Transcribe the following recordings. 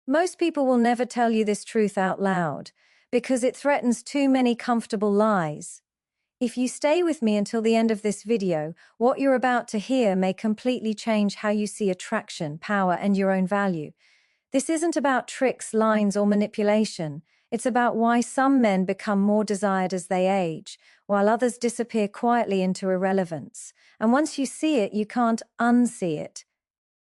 Most people will never tell you this truth out loud because it threatens too many comfortable lies. If you stay with me until the end of this video, what you're about to hear may completely change how you see attraction, power, and your own value. This isn't about tricks, lines, or manipulation. It's about why some men become more desired as they age, while others disappear quietly into irrelevance. And once you see it, you can't unsee it.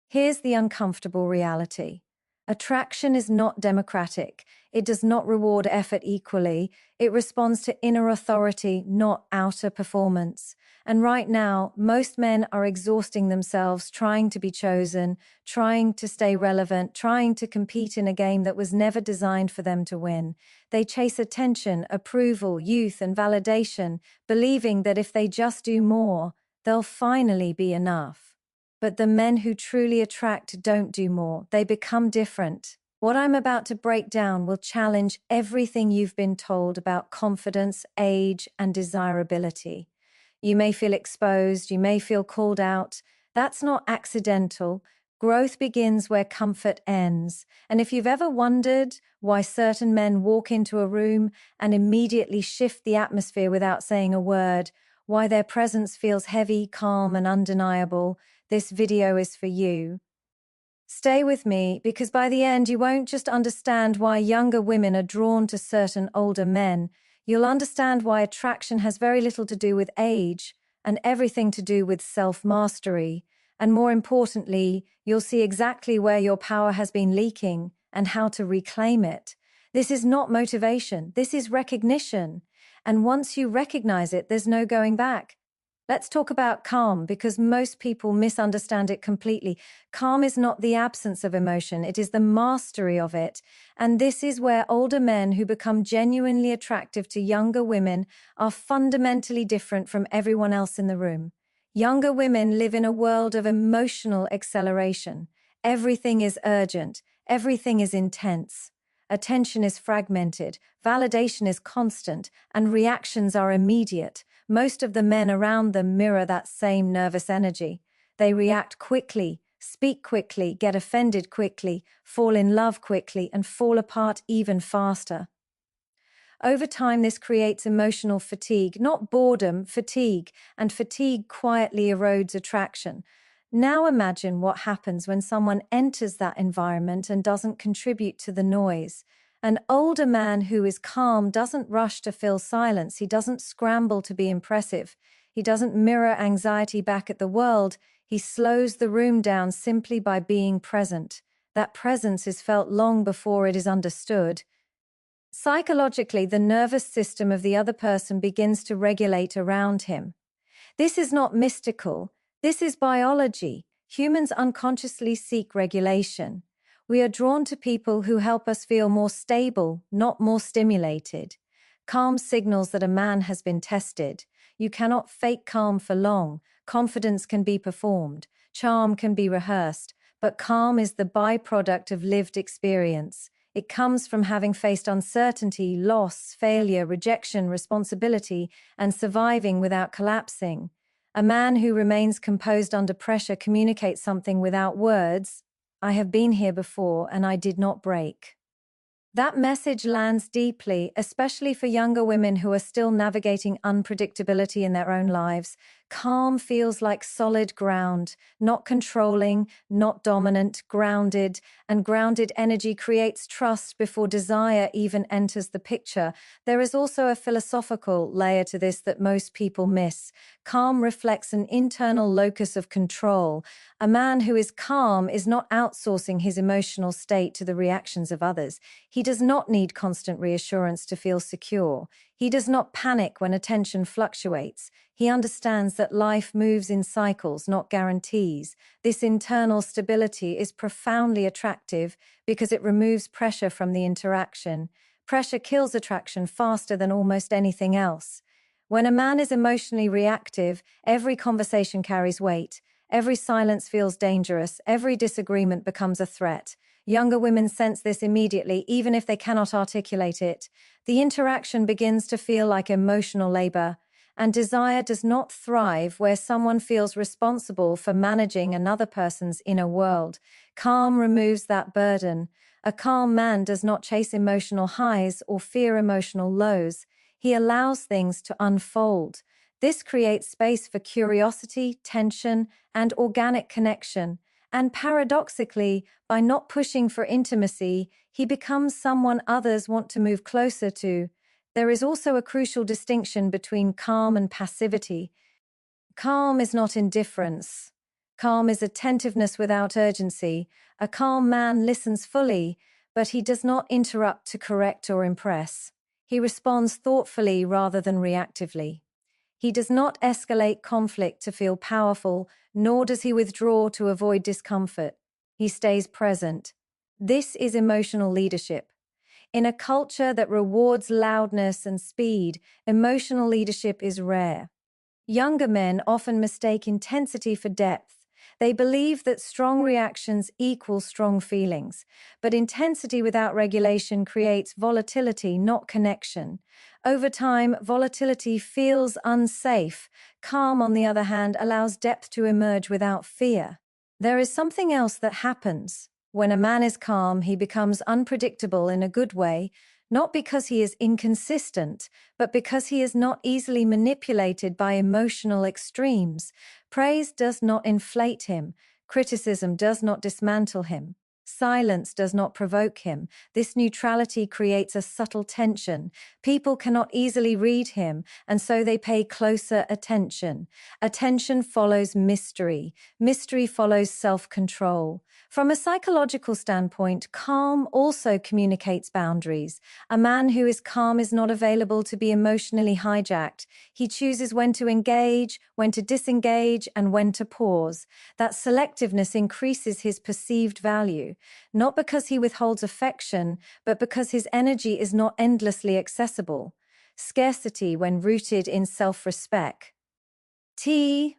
Here's the uncomfortable reality. Attraction is not democratic. It does not reward effort equally. It responds to inner authority, not outer performance. And right now, most men are exhausting themselves trying to be chosen, trying to stay relevant, trying to compete in a game that was never designed for them to win. They chase attention, approval, youth, and validation, believing that if they just do more, they'll finally be enough. But the men who truly attract don't do more. They become different. What I'm about to break down will challenge everything you've been told about confidence, age, and desirability. You may feel exposed, you may feel called out. That's not accidental. Growth begins where comfort ends. And if you've ever wondered why certain men walk into a room and immediately shift the atmosphere without saying a word, why their presence feels heavy, calm, and undeniable, this video is for you. Stay with me, because by the end you won't just understand why younger women are drawn to certain older men. You'll understand why attraction has very little to do with age and everything to do with self-mastery. And more importantly, you'll see exactly where your power has been leaking and how to reclaim it. This is not motivation, this is recognition. And once you recognize it, there's no going back. Let's talk about calm, because most people misunderstand it completely. Calm is not the absence of emotion, it is the mastery of it. And this is where older men who become genuinely attractive to younger women are fundamentally different from everyone else in the room. Younger women live in a world of emotional acceleration. Everything is urgent, everything is intense. Attention is fragmented, validation is constant, and reactions are immediate. Most of the men around them mirror that same nervous energy. They react quickly, speak quickly, get offended quickly, fall in love quickly, and fall apart even faster. Over time, this creates emotional fatigue, not boredom, fatigue, and fatigue quietly erodes attraction. Now imagine what happens when someone enters that environment and doesn't contribute to the noise. An older man who is calm doesn't rush to fill silence. He doesn't scramble to be impressive. He doesn't mirror anxiety back at the world. He slows the room down simply by being present. That presence is felt long before it is understood. Psychologically, the nervous system of the other person begins to regulate around him. This is not mystical. This is biology. Humans unconsciously seek regulation. We are drawn to people who help us feel more stable, not more stimulated. Calm signals that a man has been tested. You cannot fake calm for long. Confidence can be performed. Charm can be rehearsed. But calm is the byproduct of lived experience. It comes from having faced uncertainty, loss, failure, rejection, responsibility, and surviving without collapsing. A man who remains composed under pressure communicates something without words. I have been here before, and I did not break. That message lands deeply, especially for younger women who are still navigating unpredictability in their own lives. Calm feels like solid ground, not controlling, not dominant, grounded, and grounded energy creates trust before desire even enters the picture. There is also a philosophical layer to this that most people miss. Calm reflects an internal locus of control. A man who is calm is not outsourcing his emotional state to the reactions of others. He does not need constant reassurance to feel secure. He does not panic when attention fluctuates. He understands that life moves in cycles, not guarantees. This internal stability is profoundly attractive because it removes pressure from the interaction. Pressure kills attraction faster than almost anything else. When a man is emotionally reactive, every conversation carries weight. Every silence feels dangerous. Every disagreement becomes a threat. Younger women sense this immediately, even if they cannot articulate it. The interaction begins to feel like emotional labor, and desire does not thrive where someone feels responsible for managing another person's inner world. Calm removes that burden. A calm man does not chase emotional highs or fear emotional lows. He allows things to unfold. This creates space for curiosity, tension, and organic connection. And paradoxically, by not pushing for intimacy, he becomes someone others want to move closer to. There is also a crucial distinction between calm and passivity. Calm is not indifference. Calm is attentiveness without urgency. A calm man listens fully, but he does not interrupt to correct or impress. He responds thoughtfully rather than reactively. He does not escalate conflict to feel powerful, nor does he withdraw to avoid discomfort. He stays present. This is emotional leadership. In a culture that rewards loudness and speed, emotional leadership is rare. Younger men often mistake intensity for depth. They believe that strong reactions equal strong feelings, but intensity without regulation creates volatility, not connection. Over time, volatility feels unsafe. Calm, on the other hand, allows depth to emerge without fear. There is something else that happens. When a man is calm, he becomes unpredictable in a good way, not because he is inconsistent, but because he is not easily manipulated by emotional extremes. Praise does not inflate him. Criticism does not dismantle him. Silence does not provoke him. This neutrality creates a subtle tension. People cannot easily read him, and so they pay closer attention. Attention follows mystery. Mystery follows self-control. From a psychological standpoint, calm also communicates boundaries. A man who is calm is not available to be emotionally hijacked. He chooses when to engage, when to disengage, and when to pause. That selectiveness increases his perceived value, not because he withholds affection, but because his energy is not endlessly accessible. Scarcity, when rooted in self-respect,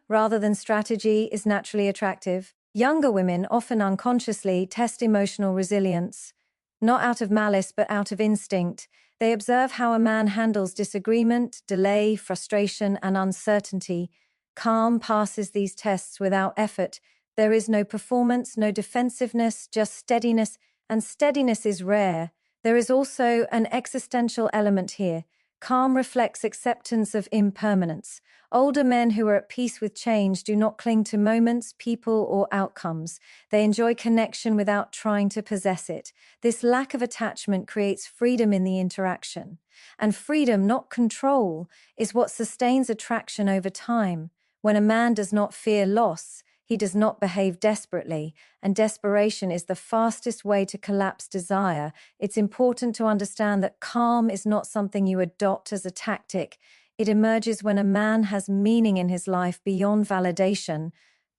rather than strategy, is naturally attractive. Younger women often unconsciously test emotional resilience, not out of malice but out of instinct. They observe how a man handles disagreement, delay, frustration, and uncertainty. Calm passes these tests without effort. There is no performance, no defensiveness, just steadiness, and steadiness is rare. There is also an existential element here. Calm reflects acceptance of impermanence. Older men who are at peace with change do not cling to moments, people, or outcomes. They enjoy connection without trying to possess it. This lack of attachment creates freedom in the interaction. And freedom, not control, is what sustains attraction over time. When a man does not fear loss, he does not behave desperately, and desperation is the fastest way to collapse desire. It's important to understand that calm is not something you adopt as a tactic. It emerges when a man has meaning in his life beyond validation.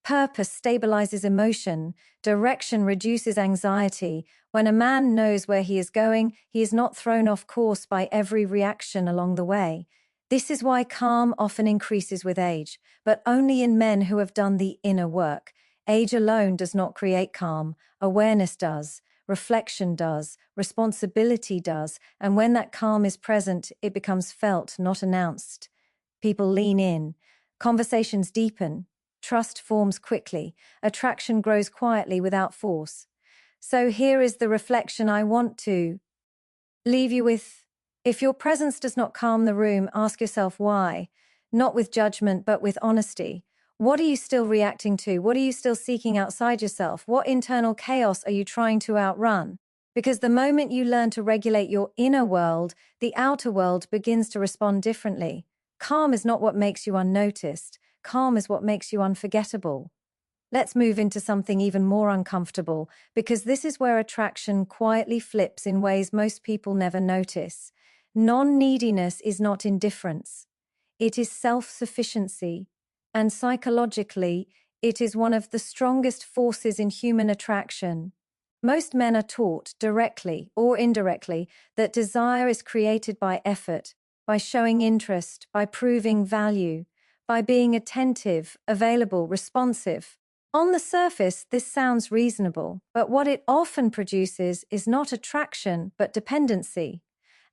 Purpose stabilizes emotion. Direction reduces anxiety. When a man knows where he is going, he is not thrown off course by every reaction along the way. This is why calm often increases with age, but only in men who have done the inner work. Age alone does not create calm. Awareness does. Reflection does. Responsibility does. And when that calm is present, it becomes felt, not announced. People lean in. Conversations deepen. Trust forms quickly. Attraction grows quietly without force. So here is the reflection I want to leave you with. If your presence does not calm the room, ask yourself why. Not with judgment, but with honesty. What are you still reacting to? What are you still seeking outside yourself? What internal chaos are you trying to outrun? Because the moment you learn to regulate your inner world, the outer world begins to respond differently. Calm is not what makes you unnoticed. Calm is what makes you unforgettable. Let's move into something even more uncomfortable, because this is where attraction quietly flips in ways most people never notice. Non-neediness is not indifference. It is self-sufficiency. And psychologically, it is one of the strongest forces in human attraction. Most men are taught, directly or indirectly, that desire is created by effort, by showing interest, by proving value, by being attentive, available, responsive. On the surface, this sounds reasonable, but what it often produces is not attraction, but dependency.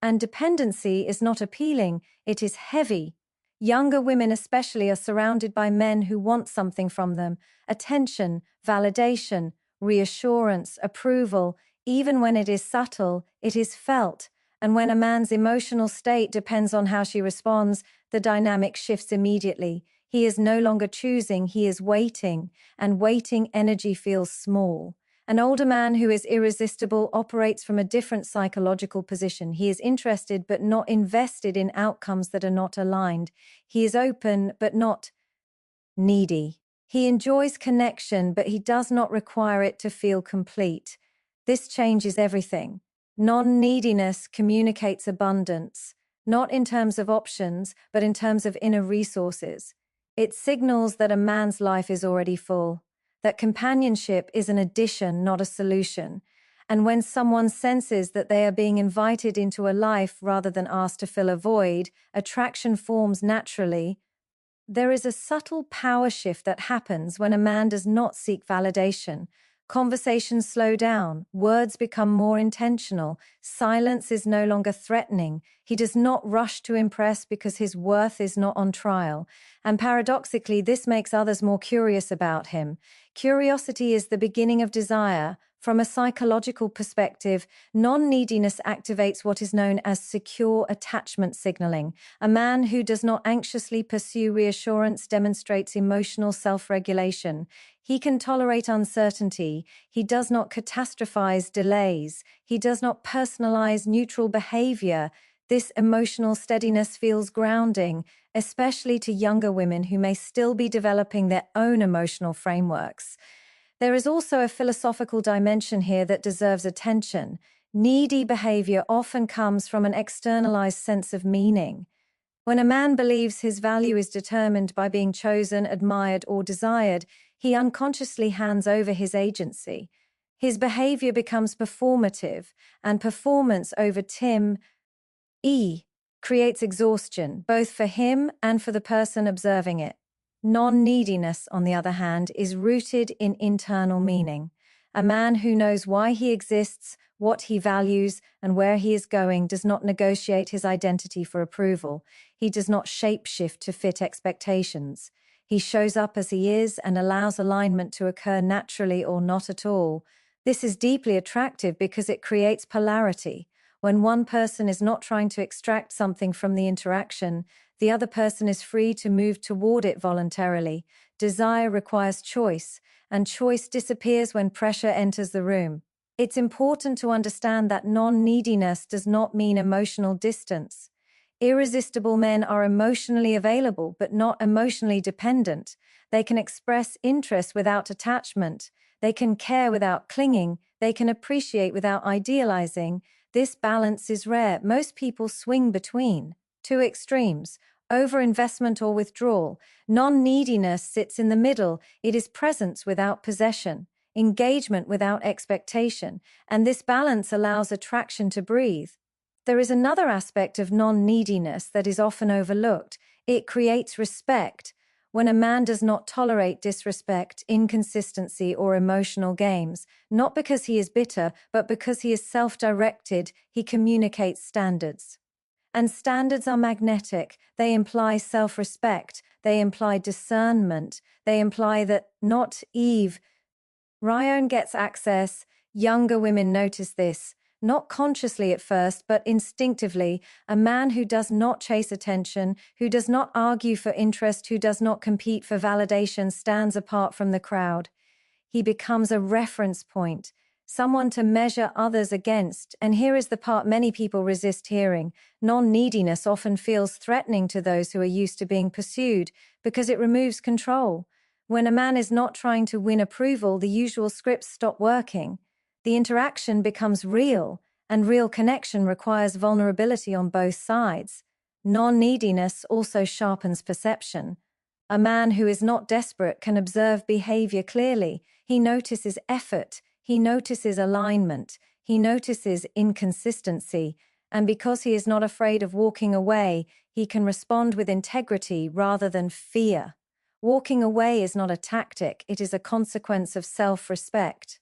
And dependency is not appealing, it is heavy. Younger women especially are surrounded by men who want something from them: attention, validation, reassurance, approval. Even when it is subtle, it is felt, and when a man's emotional state depends on how she responds, the dynamic shifts immediately. He is no longer choosing, he is waiting, and waiting energy feels small. An older man who is irresistible operates from a different psychological position. He is interested but not invested in outcomes that are not aligned. He is open but not needy. He enjoys connection, but he does not require it to feel complete. This changes everything. Non-neediness communicates abundance, not in terms of options, but in terms of inner resources. It signals that a man's life is already full, that companionship is an addition, not a solution. And when someone senses that they are being invited into a life rather than asked to fill a void, attraction forms naturally. There is a subtle power shift that happens when a man does not seek validation. Conversations slow down, words become more intentional, silence is no longer threatening. He does not rush to impress because his worth is not on trial. And paradoxically, this makes others more curious about him. Curiosity is the beginning of desire. From a psychological perspective, non-neediness activates what is known as secure attachment signaling. A man who does not anxiously pursue reassurance demonstrates emotional self-regulation. He can tolerate uncertainty. He does not catastrophize delays. He does not personalize neutral behavior. This emotional steadiness feels grounding, especially to younger women who may still be developing their own emotional frameworks. There is also a philosophical dimension here that deserves attention. Needy behavior often comes from an externalized sense of meaning. When a man believes his value is determined by being chosen, admired, or desired, he unconsciously hands over his agency. His behavior becomes performative, and performance over creates exhaustion, both for him and for the person observing it. Non-neediness, on the other hand, is rooted in internal meaning. A man who knows why he exists, what he values, and where he is going does not negotiate his identity for approval. He does not shapeshift to fit expectations. He shows up as he is and allows alignment to occur naturally or not at all. This is deeply attractive because it creates polarity. When one person is not trying to extract something from the interaction, the other person is free to move toward it voluntarily. Desire requires choice, and choice disappears when pressure enters the room. It's important to understand that non-neediness does not mean emotional distance. Irresistible men are emotionally available, but not emotionally dependent. They can express interest without attachment. They can care without clinging. They can appreciate without idealizing. This balance is rare. Most people swing between two extremes, overinvestment or withdrawal. Non-neediness sits in the middle. It is presence without possession, engagement without expectation, and this balance allows attraction to breathe. There is another aspect of non-neediness that is often overlooked. It creates respect. When a man does not tolerate disrespect, inconsistency, or emotional games, not because he is bitter, but because he is self-directed, he communicates standards. And standards are magnetic. They imply self-respect. They imply discernment. They imply that not Ryan gets access. Younger women notice this, not consciously at first, but instinctively. A man who does not chase attention, who does not argue for interest, who does not compete for validation, stands apart from the crowd. He becomes a reference point, someone to measure others against. And here is the part many people resist hearing. Non-neediness often feels threatening to those who are used to being pursued because it removes control. When a man is not trying to win approval, the usual scripts stop working. The interaction becomes real, and real connection requires vulnerability on both sides. Non-neediness also sharpens perception. A man who is not desperate can observe behavior clearly. He notices effort, he notices alignment, he notices inconsistency, and because he is not afraid of walking away, he can respond with integrity rather than fear. Walking away is not a tactic, it is a consequence of self-respect.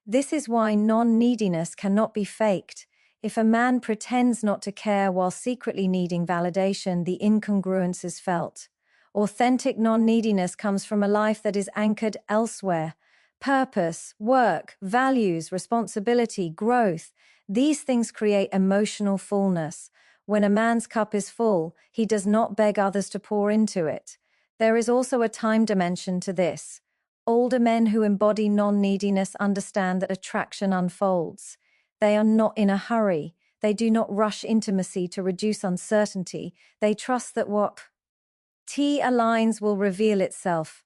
This is why non-neediness cannot be faked. If a man pretends not to care while secretly needing validation, the incongruence is felt. Authentic non-neediness comes from a life that is anchored elsewhere. Purpose, work, values, responsibility, growth. These things create emotional fullness. When a man's cup is full, he does not beg others to pour into it. There is also a time dimension to this. Older men who embody non-neediness understand that attraction unfolds. They are not in a hurry. They do not rush intimacy to reduce uncertainty. They trust that what T aligns will reveal itself.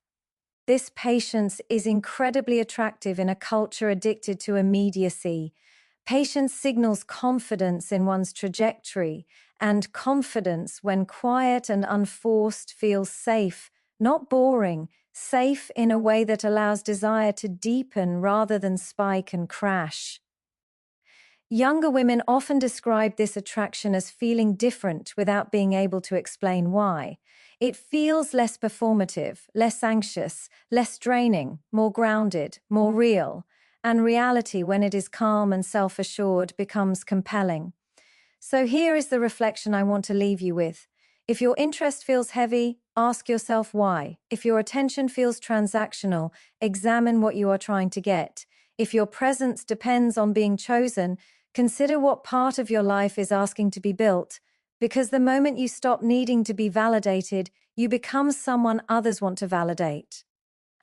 This patience is incredibly attractive in a culture addicted to immediacy. Patience signals confidence in one's trajectory, and confidence, when quiet and unforced, feels safe, not boring, safe in a way that allows desire to deepen rather than spike and crash. Younger women often describe this attraction as feeling different without being able to explain why. It feels less performative, less anxious, less draining, more grounded, more real, and reality, when it is calm and self-assured, becomes compelling. So here is the reflection I want to leave you with. If your interest feels heavy, ask yourself why. If your attention feels transactional, examine what you are trying to get. If your presence depends on being chosen, consider what part of your life is asking to be built. Because the moment you stop needing to be validated, you become someone others want to validate.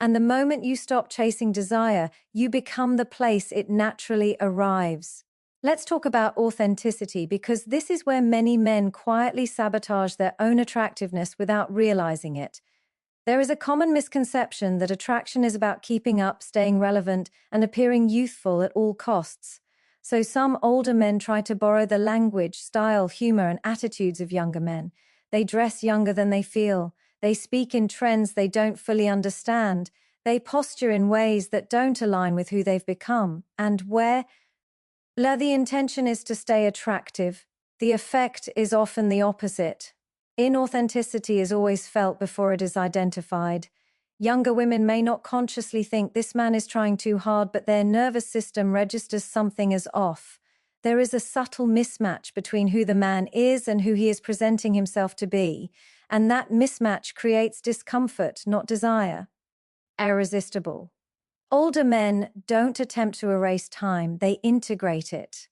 And the moment you stop chasing desire, you become the place it naturally arrives. Let's talk about authenticity, because this is where many men quietly sabotage their own attractiveness without realizing it. There is a common misconception that attraction is about keeping up, staying relevant, and appearing youthful at all costs. So some older men try to borrow the language, style, humor, and attitudes of younger men. They dress younger than they feel. They speak in trends they don't fully understand. They posture in ways that don't align with who they've become. And where the intention is to stay attractive, the effect is often the opposite. Inauthenticity is always felt before it is identified. Younger women may not consciously think this man is trying too hard, but their nervous system registers something as off. There is a subtle mismatch between who the man is and who he is presenting himself to be, and that mismatch creates discomfort, not desire. Irresistible. Older men don't attempt to erase time, they integrate it.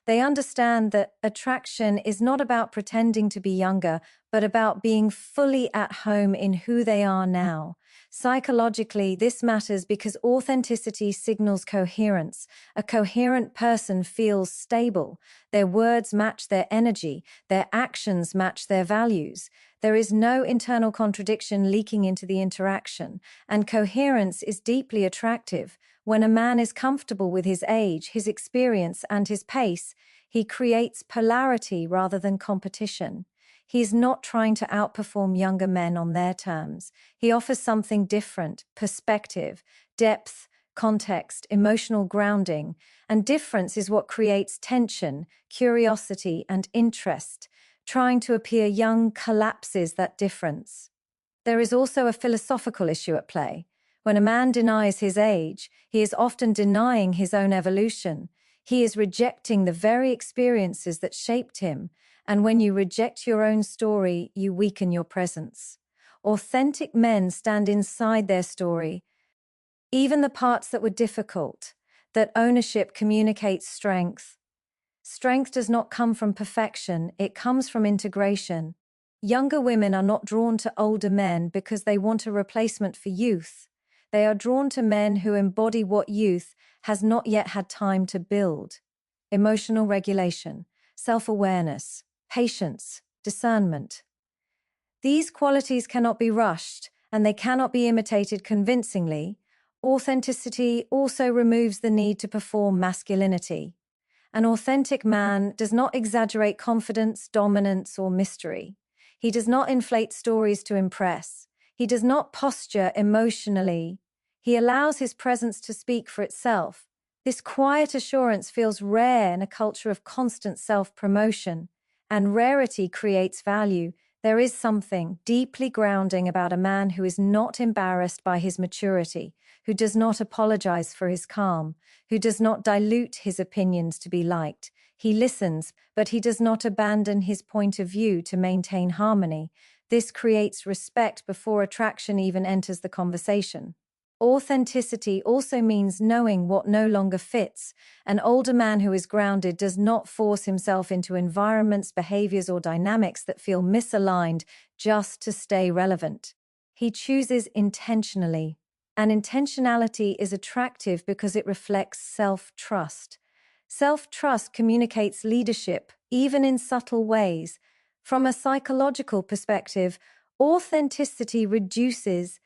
They understand that attraction is not about pretending to be younger, but about being fully at home in who they are now. Psychologically, this matters because authenticity signals coherence. A coherent person feels stable. Their words match their energy. Their actions match their values. There is no internal contradiction leaking into the interaction, and coherence is deeply attractive. When a man is comfortable with his age, his experience, and his pace, he creates polarity rather than competition. He is not trying to outperform younger men on their terms. He offers something different: perspective, depth, context, emotional grounding, and difference is what creates tension, curiosity, and interest. Trying to appear young collapses that difference. There is also a philosophical issue at play. When a man denies his age, he is often denying his own evolution. He is rejecting the very experiences that shaped him, and when you reject your own story, you weaken your presence. Authentic men stand inside their story, even the parts that were difficult. That ownership communicates strength. Strength does not come from perfection, it comes from integration. Younger women are not drawn to older men because they want a replacement for youth. They are drawn to men who embody what youth has not yet had time to build. Emotional regulation, self-awareness, patience, discernment. These qualities cannot be rushed, and they cannot be imitated convincingly. Authenticity also removes the need to perform masculinity. An authentic man does not exaggerate confidence, dominance, or mystery. He does not inflate stories to impress. He does not posture emotionally. He allows his presence to speak for itself. This quiet assurance feels rare in a culture of constant self-promotion, and rarity creates value. There is something deeply grounding about a man who is not embarrassed by his maturity, who does not apologize for his calm, who does not dilute his opinions to be liked. He listens, but he does not abandon his point of view to maintain harmony. This creates respect before attraction even enters the conversation. Authenticity also means knowing what no longer fits. An older man who is grounded does not force himself into environments, behaviors, or dynamics that feel misaligned just to stay relevant. He chooses intentionally. And intentionality is attractive because it reflects self-trust. Self-trust communicates leadership, even in subtle ways. From a psychological perspective, authenticity reduces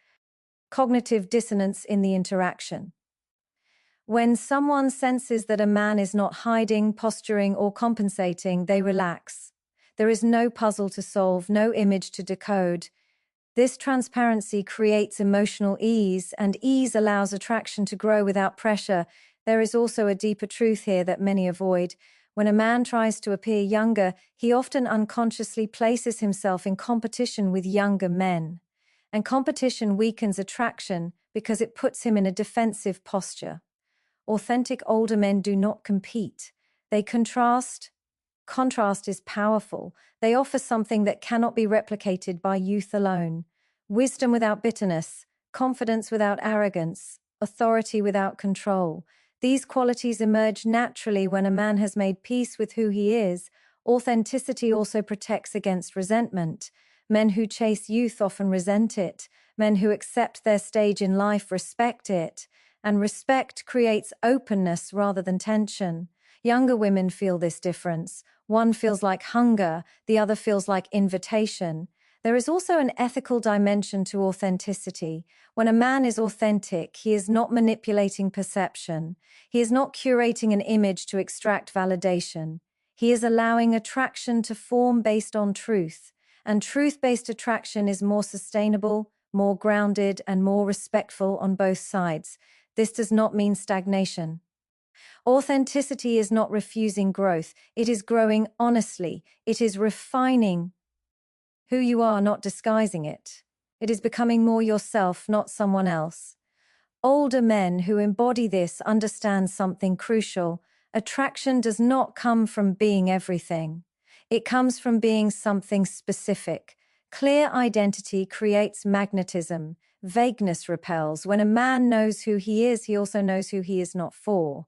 cognitive dissonance in the interaction. When someone senses that a man is not hiding, posturing, or compensating, they relax. There is no puzzle to solve, no image to decode. This transparency creates emotional ease, and ease allows attraction to grow without pressure. There is also a deeper truth here that many avoid. When a man tries to appear younger, he often unconsciously places himself in competition with younger men. And competition weakens attraction because it puts him in a defensive posture. Authentic older men do not compete. They contrast. Contrast is powerful. They offer something that cannot be replicated by youth alone. Wisdom without bitterness, confidence without arrogance, authority without control. These qualities emerge naturally when a man has made peace with who he is. Authenticity also protects against resentment. Men who chase youth often resent it. Men who accept their stage in life respect it. And respect creates openness rather than tension. Younger women feel this difference. One feels like hunger, the other feels like invitation. There is also an ethical dimension to authenticity. When a man is authentic, he is not manipulating perception. He is not curating an image to extract validation. He is allowing attraction to form based on truth. And truth-based attraction is more sustainable, more grounded, and more respectful on both sides. This does not mean stagnation. Authenticity is not refusing growth. It is growing honestly. It is refining who you are, not disguising it. It is becoming more yourself, not someone else. Older men who embody this understand something crucial. Attraction does not come from being everything. It comes from being something specific. Clear identity creates magnetism. Vagueness repels. When a man knows who he is, he also knows who he is not for.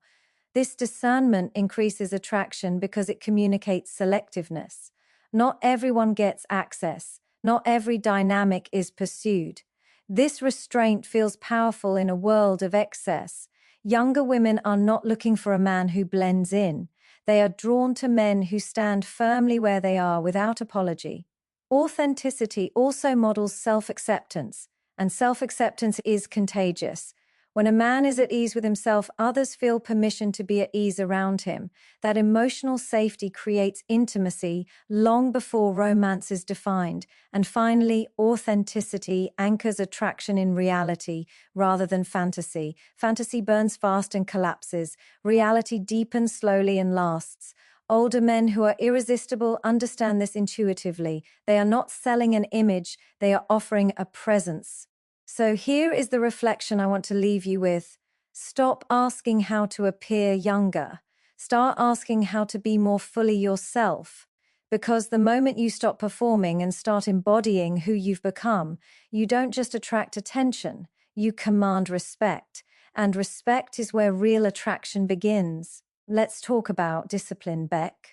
This discernment increases attraction because it communicates selectiveness. Not everyone gets access. Not every dynamic is pursued. This restraint feels powerful in a world of excess. Younger women are not looking for a man who blends in. They are drawn to men who stand firmly where they are without apology. Authenticity also models self-acceptance, and self-acceptance is contagious. When a man is at ease with himself, others feel permission to be at ease around him. That emotional safety creates intimacy long before romance is defined. And finally, authenticity anchors attraction in reality rather than fantasy. Fantasy burns fast and collapses. Reality deepens slowly and lasts. Older men who are irresistible understand this intuitively. They are not selling an image, they are offering a presence. So here is the reflection I want to leave you with. Stop asking how to appear younger. Start asking how to be more fully yourself. Because the moment you stop performing and start embodying who you've become, you don't just attract attention, you command respect. And respect is where real attraction begins. Let's talk about discipline, Beck.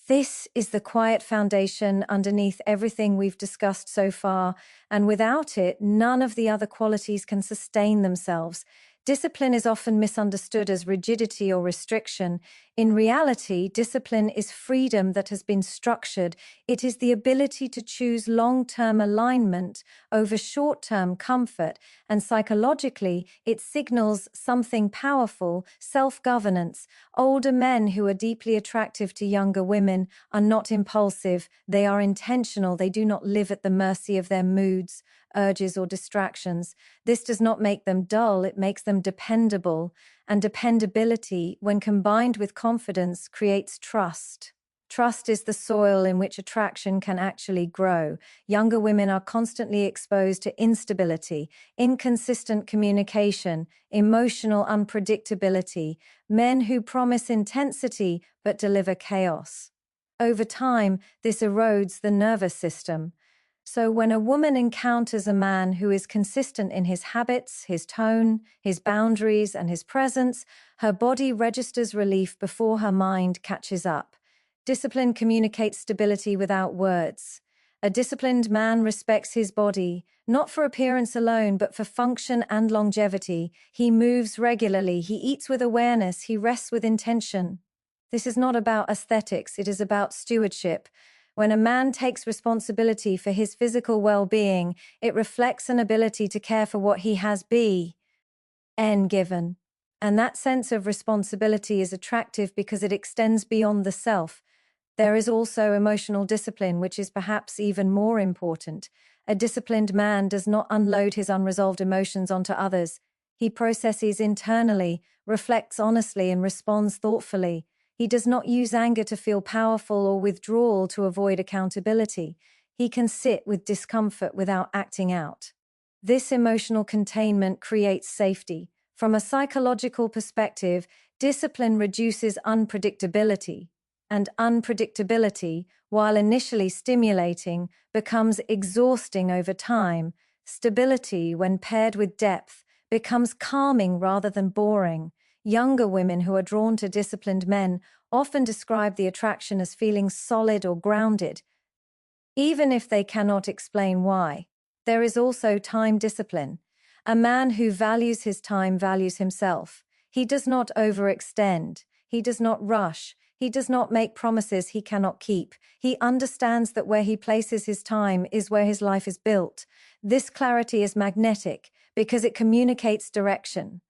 This is the quiet foundation underneath everything we've discussed so far, and without it, none of the other qualities can sustain themselves. Discipline is often misunderstood as rigidity or restriction. In reality, discipline is freedom that has been structured. It is the ability to choose long-term alignment over short-term comfort, and psychologically, it signals something powerful: self-governance. Older men who are deeply attractive to younger women are not impulsive, they are intentional, they do not live at the mercy of their moods, urges, or distractions. This does not make them dull, it makes them dependable, and dependability, when combined with confidence, creates trust. Trust is the soil in which attraction can actually grow. Younger women are constantly exposed to instability, inconsistent communication, emotional unpredictability, men who promise intensity but deliver chaos. Over time, this erodes the nervous system. So when a woman encounters a man who is consistent in his habits, his tone, his boundaries, and his presence, her body registers relief before her mind catches up. Discipline communicates stability without words. A disciplined man respects his body, not for appearance alone, but for function and longevity. He moves regularly, he eats with awareness, he rests with intention. This is not about aesthetics, it is about stewardship. When a man takes responsibility for his physical well-being, it reflects an ability to care for what he has been given. And that sense of responsibility is attractive because it extends beyond the self. There is also emotional discipline, which is perhaps even more important. A disciplined man does not unload his unresolved emotions onto others. He processes internally, reflects honestly, and responds thoughtfully. He does not use anger to feel powerful or withdrawal to avoid accountability. He can sit with discomfort without acting out. This emotional containment creates safety. From a psychological perspective, discipline reduces unpredictability. And unpredictability, while initially stimulating, becomes exhausting over time. Stability, when paired with depth, becomes calming rather than boring. Younger women who are drawn to disciplined men often describe the attraction as feeling solid or grounded, even if they cannot explain why. There is also time discipline. A man who values his time values himself. He does not overextend. He does not rush. He does not make promises he cannot keep. He understands that where he places his time is where his life is built. This clarity is magnetic because it communicates direction.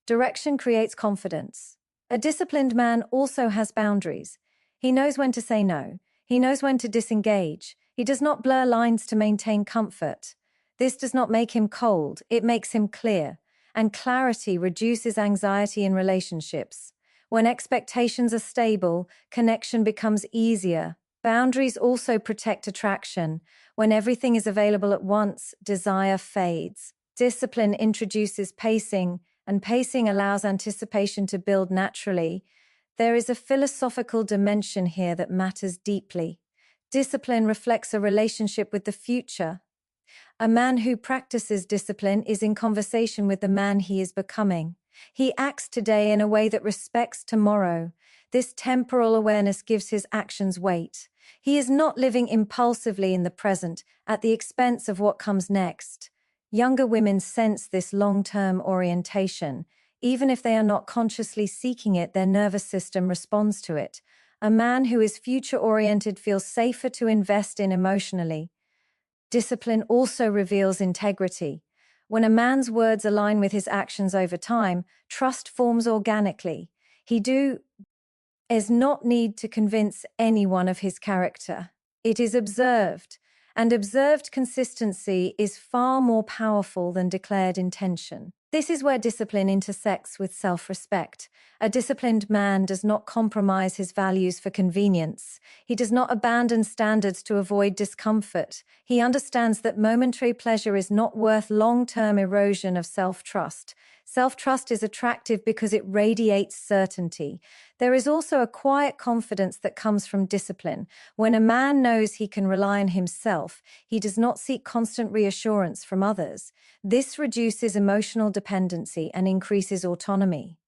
Direction creates confidence. A disciplined man also has boundaries. He knows when to say no. He knows when to disengage. He does not blur lines to maintain comfort. This does not make him cold, it makes him clear. And clarity reduces anxiety in relationships. When expectations are stable, connection becomes easier. Boundaries also protect attraction. When everything is available at once, desire fades. Discipline introduces pacing, and pacing allows anticipation to build naturally. There is a philosophical dimension here that matters deeply. Discipline reflects a relationship with the future. A man who practices discipline is in conversation with the man he is becoming. He acts today in a way that respects tomorrow. This temporal awareness gives his actions weight. He is not living impulsively in the present at the expense of what comes next. Younger women sense this long-term orientation. Even if they are not consciously seeking it, their nervous system responds to it. A man who is future-oriented feels safer to invest in emotionally. Discipline also reveals integrity. When a man's words align with his actions over time, trust forms organically. He does not need to convince anyone of his character. It is observed, and observed consistency is far more powerful than declared intention. This is where discipline intersects with self-respect. A disciplined man does not compromise his values for convenience. He does not abandon standards to avoid discomfort. He understands that momentary pleasure is not worth long-term erosion of self-trust. Self-trust is attractive because it radiates certainty. There is also a quiet confidence that comes from discipline. When a man knows he can rely on himself, he does not seek constant reassurance from others. This reduces emotional dependency and increases autonomy.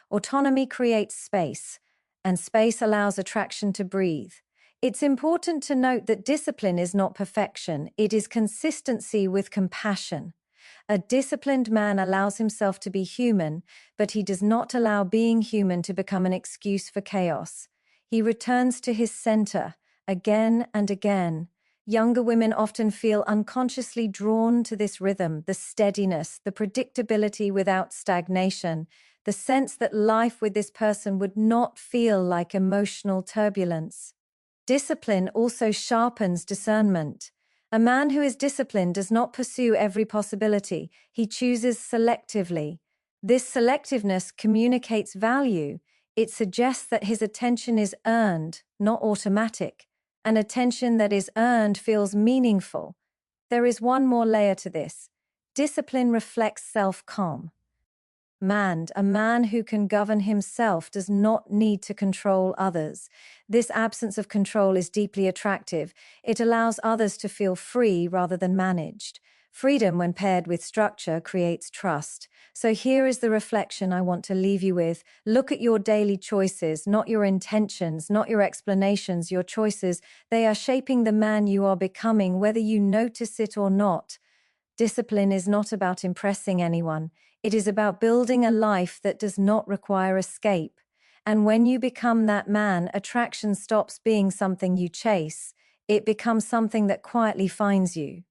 Autonomy creates space, and space allows attraction to breathe. It's important to note that discipline is not perfection, it is consistency with compassion. A disciplined man allows himself to be human, but he does not allow being human to become an excuse for chaos. He returns to his center again and again. Younger women often feel unconsciously drawn to this rhythm, the steadiness, the predictability without stagnation, the sense that life with this person would not feel like emotional turbulence. Discipline also sharpens discernment. A man who is disciplined does not pursue every possibility. He chooses selectively. This selectiveness communicates value. It suggests that his attention is earned, not automatic. An attention that is earned feels meaningful. There is one more layer to this. Discipline reflects self-calm. A man who can govern himself does not need to control others. This absence of control is deeply attractive. It allows others to feel free rather than managed. Freedom, when paired with structure, creates trust. So here is the reflection I want to leave you with. Look at your daily choices, not your intentions, not your explanations, your choices. They are shaping the man you are becoming, whether you notice it or not. Discipline is not about impressing anyone. It is about building a life that does not require escape. And when you become that man, attraction stops being something you chase. It becomes something that quietly finds you.